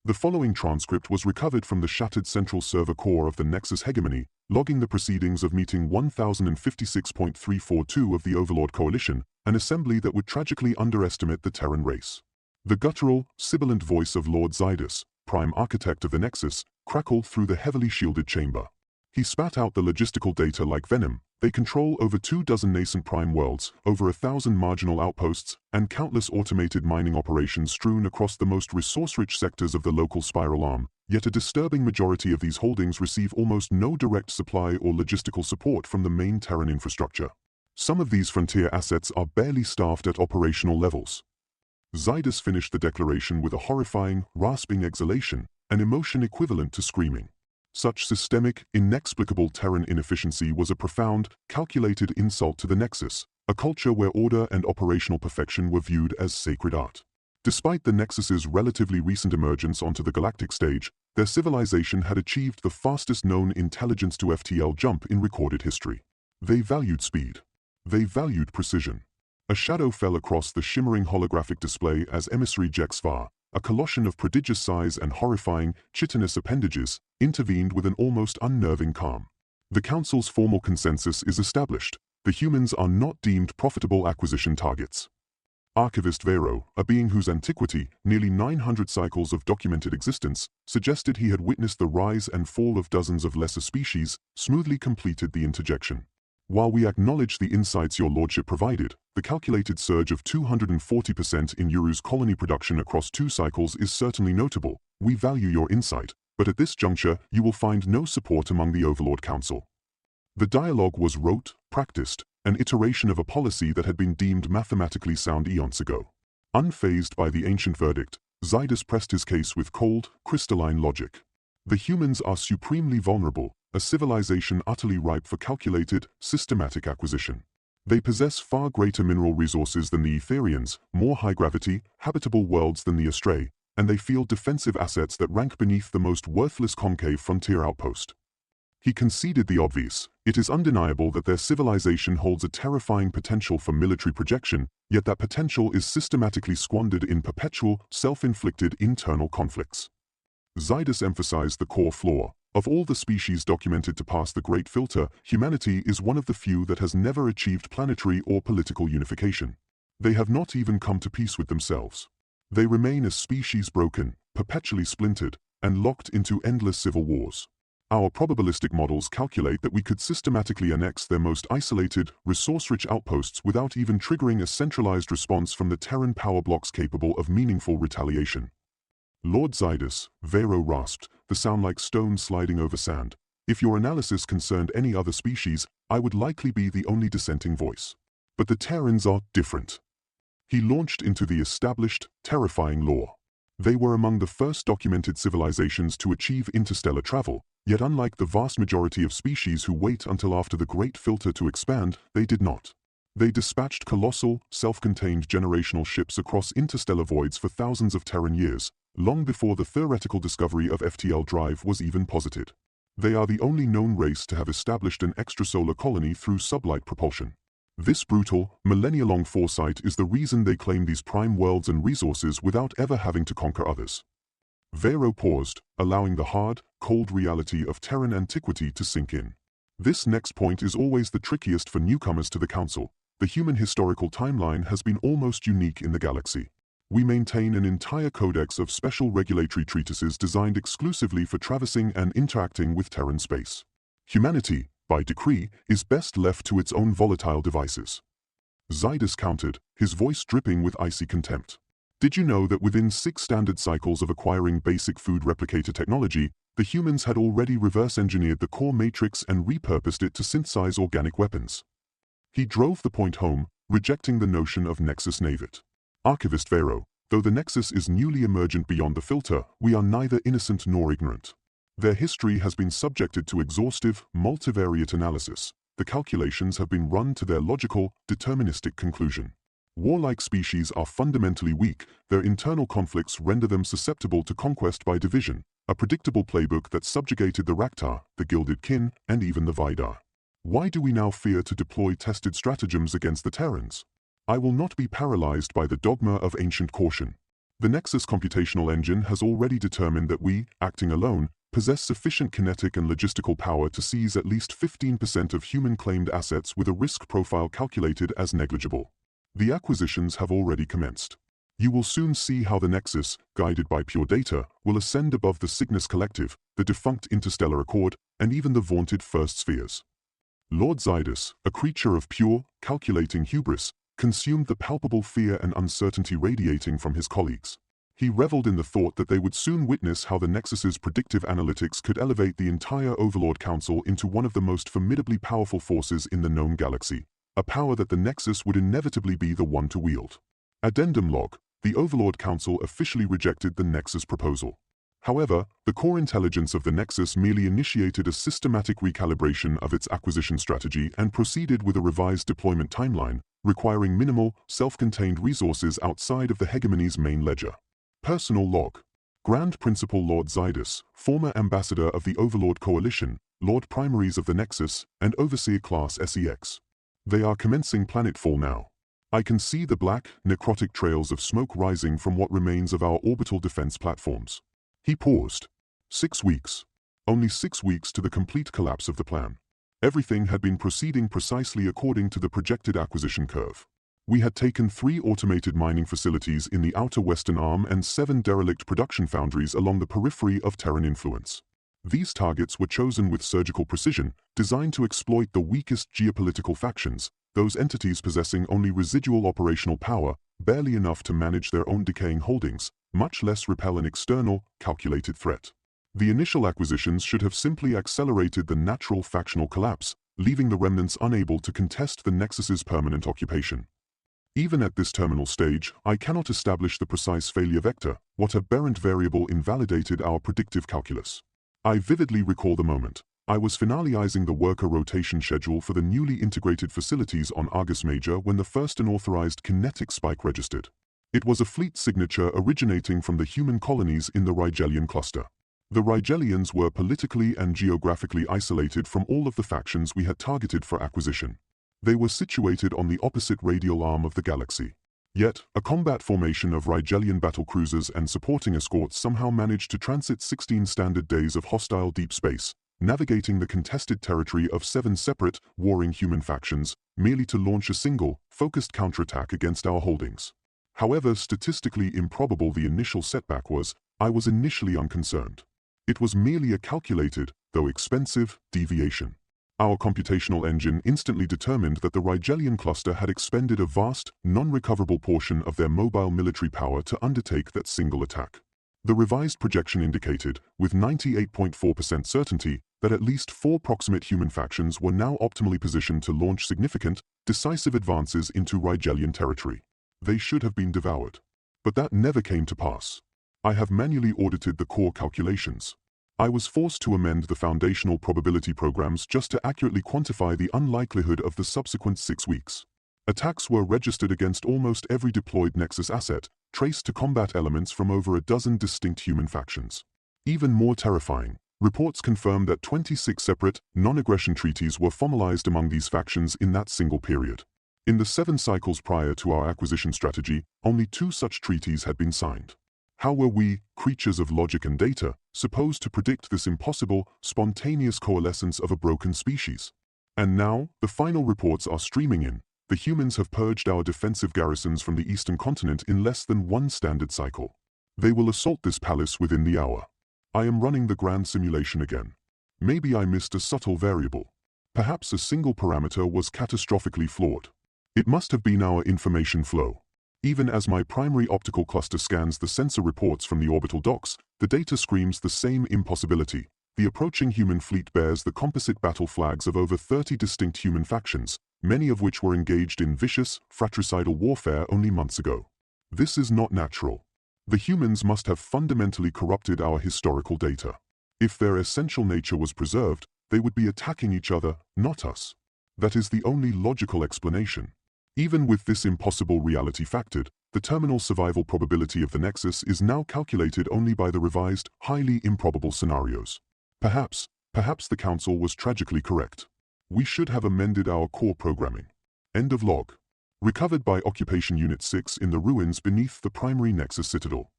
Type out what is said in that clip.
The following transcript was recovered from the shattered central server core of the Nexus Hegemony, logging the proceedings of meeting 1056.342 of the Overlord Coalition, an assembly that would tragically underestimate the Terran race. The guttural, sibilant voice of Lord Zydus, prime architect of the Nexus, crackled through the heavily shielded chamber. He spat out the logistical data like venom. They control over 24 nascent prime worlds, over 1,000 marginal outposts, and countless automated mining operations strewn across the most resource-rich sectors of the local spiral arm, yet a disturbing majority of these holdings receive almost no direct supply or logistical support from the main Terran infrastructure. Some of these frontier assets are barely staffed at operational levels. Zydus finished the declaration with a horrifying, rasping exhalation, an emotion equivalent to screaming. Such systemic, inexplicable Terran inefficiency was a profound, calculated insult to the Nexus, a culture where order and operational perfection were viewed as sacred art. Despite the Nexus's relatively recent emergence onto the galactic stage, their civilization had achieved the fastest known intelligence-to-FTL jump in recorded history. They valued speed. They valued precision. A shadow fell across the shimmering holographic display as emissary Jexvar, a colossal of prodigious size and horrifying, chitinous appendages, intervened with an almost unnerving calm. The Council's formal consensus is established. The humans are not deemed profitable acquisition targets. Archivist Vero, a being whose antiquity, nearly 900 cycles of documented existence, suggested he had witnessed the rise and fall of dozens of lesser species, smoothly completed the interjection. While we acknowledge the insights your lordship provided, the calculated surge of 240% in Yuru's colony production across 2 cycles is certainly notable. We value your insight, but at this juncture you will find no support among the Overlord Council. The dialogue was rote, practiced, an iteration of a policy that had been deemed mathematically sound eons ago. Unfazed by the ancient verdict, Zydus pressed his case with cold, crystalline logic. The humans are supremely vulnerable, a civilization utterly ripe for calculated, systematic acquisition. They possess far greater mineral resources than the Etherians, more high-gravity, habitable worlds than the Astray, and they field defensive assets that rank beneath the most worthless concave frontier outpost. He conceded the obvious. It is undeniable that their civilization holds a terrifying potential for military projection, yet that potential is systematically squandered in perpetual, self-inflicted internal conflicts. Zydus emphasized the core flaw. Of all the species documented to pass the Great Filter, humanity is one of the few that has never achieved planetary or political unification. They have not even come to peace with themselves. They remain a species broken, perpetually splintered, and locked into endless civil wars. Our probabilistic models calculate that we could systematically annex their most isolated, resource-rich outposts without even triggering a centralized response from the Terran power blocks capable of meaningful retaliation. Lord Zydus, Vero rasped, the sound like stone sliding over sand. If your analysis concerned any other species, I would likely be the only dissenting voice. But the Terrans are different. He launched into the established, terrifying law. They were among the first documented civilizations to achieve interstellar travel, yet unlike the vast majority of species who wait until after the Great Filter to expand, they did not. They dispatched colossal, self-contained generational ships across interstellar voids for thousands of Terran years, long before the theoretical discovery of FTL drive was even posited. They are the only known race to have established an extrasolar colony through sublight propulsion. This brutal, millennia-long foresight is the reason they claim these prime worlds and resources without ever having to conquer others. Vero paused, allowing the hard, cold reality of Terran antiquity to sink in. This next point is always the trickiest for newcomers to the Council. The human historical timeline has been almost unique in the galaxy. We maintain an entire codex of special regulatory treatises designed exclusively for traversing and interacting with Terran space. Humanity, by decree, is best left to its own volatile devices. Zydus countered, his voice dripping with icy contempt. Did you know that within 6 standard cycles of acquiring basic food replicator technology, the humans had already reverse-engineered the core matrix and repurposed it to synthesize organic weapons? He drove the point home, rejecting the notion of Nexus Navit. Archivist Vero, though the Nexus is newly emergent beyond the filter, we are neither innocent nor ignorant. Their history has been subjected to exhaustive, multivariate analysis. The calculations have been run to their logical, deterministic conclusion. Warlike species are fundamentally weak, their internal conflicts render them susceptible to conquest by division, a predictable playbook that subjugated the Raktar, the Gilded Kin, and even the Vidar. Why do we now fear to deploy tested stratagems against the Terrans? I will not be paralyzed by the dogma of ancient caution. The Nexus computational engine has already determined that we, acting alone, possess sufficient kinetic and logistical power to seize at least 15% of human-claimed assets with a risk profile calculated as negligible. The acquisitions have already commenced. You will soon see how the Nexus, guided by pure data, will ascend above the Cygnus Collective, the defunct Interstellar Accord, and even the vaunted First Spheres. Lord Zydus, a creature of pure, calculating hubris, consumed the palpable fear and uncertainty radiating from his colleagues. He reveled in the thought that they would soon witness how the Nexus's predictive analytics could elevate the entire Overlord Council into one of the most formidably powerful forces in the known galaxy, a power that the Nexus would inevitably be the one to wield. Addendum log: the Overlord Council officially rejected the Nexus proposal. However, the core intelligence of the Nexus merely initiated a systematic recalibration of its acquisition strategy and proceeded with a revised deployment timeline, requiring minimal, self-contained resources outside of the Hegemony's main ledger. Personal log: Grand Principal Lord Zydus, former Ambassador of the Overlord Coalition, Lord Primaries of the Nexus, and Overseer Class SEX. They are commencing planetfall now. I can see the black, necrotic trails of smoke rising from what remains of our orbital defense platforms. He paused. 6 weeks. Only 6 weeks to the complete collapse of the plan. Everything had been proceeding precisely according to the projected acquisition curve. We had taken 3 automated mining facilities in the outer western arm and 7 derelict production foundries along the periphery of Terran influence. These targets were chosen with surgical precision, designed to exploit the weakest geopolitical factions, those entities possessing only residual operational power, barely enough to manage their own decaying holdings, much less repel an external, calculated threat. The initial acquisitions should have simply accelerated the natural factional collapse, leaving the remnants unable to contest the Nexus's permanent occupation. Even at this terminal stage, I cannot establish the precise failure vector. What aberrant variable invalidated our predictive calculus? I vividly recall the moment. I was finalizing the worker rotation schedule for the newly integrated facilities on Argus Major when the first unauthorized kinetic spike registered. It was a fleet signature originating from the human colonies in the Rigelian cluster. The Rigelians were politically and geographically isolated from all of the factions we had targeted for acquisition. They were situated on the opposite radial arm of the galaxy. Yet, a combat formation of Rigelian battlecruisers and supporting escorts somehow managed to transit 16 standard days of hostile deep space, navigating the contested territory of 7 separate, warring human factions, merely to launch a single, focused counterattack against our holdings. However statistically improbable the initial setback was, I was initially unconcerned. It was merely a calculated, though expensive, deviation. Our computational engine instantly determined that the Rigelian cluster had expended a vast, non-recoverable portion of their mobile military power to undertake that single attack. The revised projection indicated, with 98.4% certainty, that at least 4 proximate human factions were now optimally positioned to launch significant, decisive advances into Rigelian territory. They should have been devoured. But that never came to pass. I have manually audited the core calculations. I was forced to amend the foundational probability programs just to accurately quantify the unlikelihood of the subsequent 6 weeks. Attacks were registered against almost every deployed Nexus asset, traced to combat elements from over a dozen distinct human factions. Even more terrifying, reports confirmed that 26 separate, non-aggression treaties were formalized among these factions in that single period. In the 7 cycles prior to our acquisition strategy, only 2 such treaties had been signed. How were we, creatures of logic and data, supposed to predict this impossible, spontaneous coalescence of a broken species? And now, the final reports are streaming in. The humans have purged our defensive garrisons from the eastern continent in less than 1 standard cycle. They will assault this palace within the hour. I am running the grand simulation again. Maybe I missed a subtle variable. Perhaps a single parameter was catastrophically flawed. It must have been our information flow. Even as my primary optical cluster scans the sensor reports from the orbital docks, the data screams the same impossibility. The approaching human fleet bears the composite battle flags of over 30 distinct human factions, many of which were engaged in vicious, fratricidal warfare only months ago. This is not natural. The humans must have fundamentally corrupted our historical data. If their essential nature was preserved, they would be attacking each other, not us. That is the only logical explanation. Even with this impossible reality factored, the terminal survival probability of the Nexus is now calculated only by the revised, highly improbable scenarios. Perhaps the Council was tragically correct. We should have amended our core programming. End of log. recovered by Occupation Unit 6 in the ruins beneath the primary Nexus Citadel.